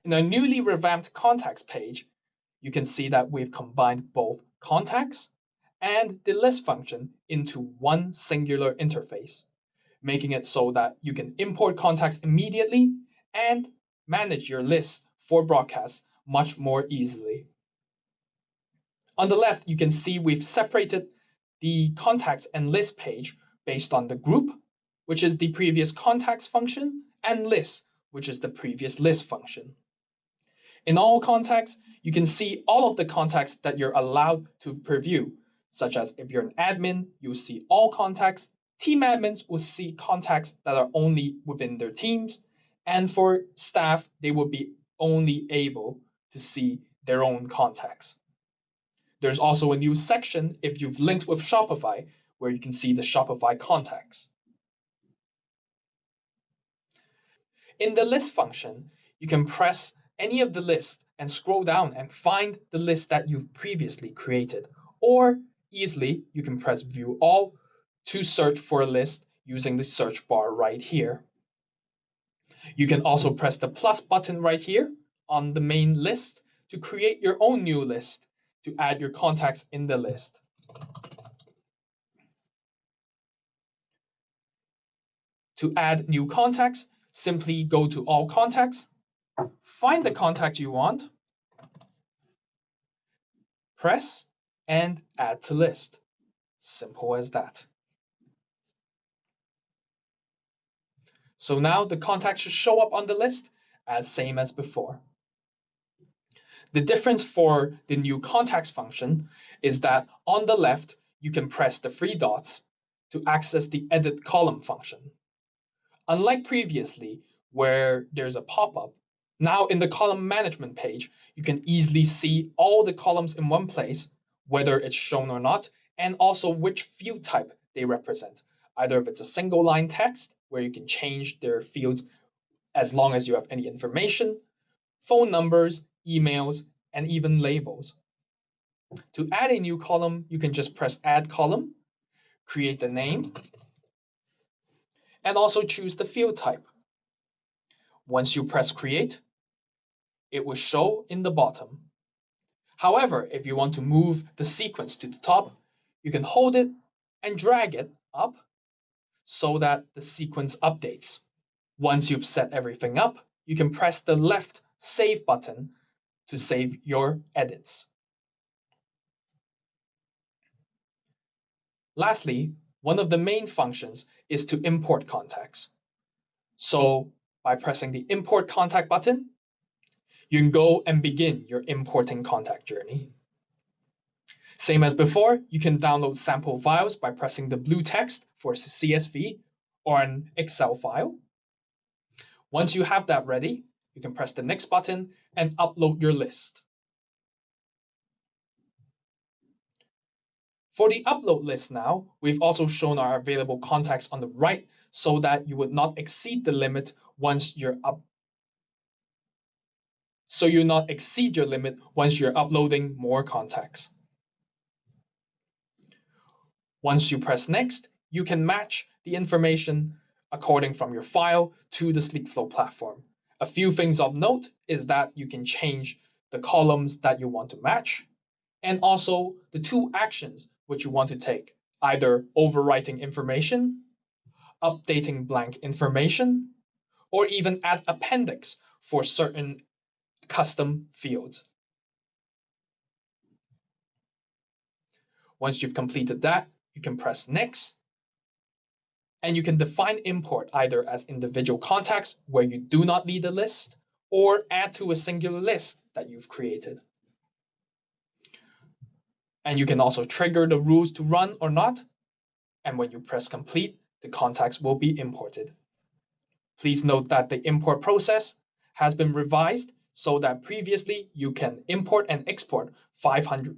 In our newly revamped contacts page, you can see that we've combined both contacts and the list function into one singular interface, making it so that you can import contacts immediately and manage your list for broadcast much more easily. On the left, you can see we've separated the contacts and list page based on the group, which is the previous contacts function, and list, which is the previous list function. In all contacts, you can see all of the contacts that you're allowed to preview, such as if you're an admin, you'll see all contacts. Team admins will see contacts that are only within their teams, and for staff, they will be only able to see their own contacts. There's also a new section if you've linked with Shopify, where you can see the Shopify contacts. In the list function, you can press any of the lists and scroll down and find the list that you've previously created. Or easily, you can press View All to search for a list using the search bar right here. You can also press the plus button right here on the main list to create your own new list to add your contacts in the list. To add new contacts, simply go to All Contacts, find the contact you want, press, and Add to List. Simple as that. So now the contact should show up on the list as same as before. The difference for the new contacts function is that on the left, you can press the three dots to access the edit column function. Unlike previously, where there's a pop-up, now in the column management page, you can easily see all the columns in one place, whether it's shown or not, and also which field type they represent. Either if it's a single line text, where you can change their fields as long as you have any information, phone numbers, emails, and even labels. To add a new column, you can just press Add Column, create the name, and also choose the field type. Once you press Create, it will show in the bottom. However, if you want to move the sequence to the top, you can hold it and drag it up so that the sequence updates. Once you've set everything up, you can press the left Save button to save your edits. Lastly, one of the main functions is to import contacts. So by pressing the Import Contact button, you can go and begin your importing contact journey. Same as before, you can download sample files by pressing the blue text for CSV or an Excel file. Once you have that ready, you can press the next button and upload your list. For the upload list now, we've also shown our available contacts on the right so that you would not exceed the limit once you're uploading more contacts. Once you press next, you can match the information according from your file to the SleekFlow platform. A few things of note is that you can change the columns that you want to match, and also the two actions which you want to take, either overwriting information, updating blank information, or even add appendix for certain custom fields. Once you've completed that, you can press Next, and you can define import either as individual contacts where you do not need a list, or add to a singular list that you've created. And you can also trigger the rules to run or not, and when you press Complete, the contacts will be imported. Please note that the import process has been revised so that previously you can import and export 500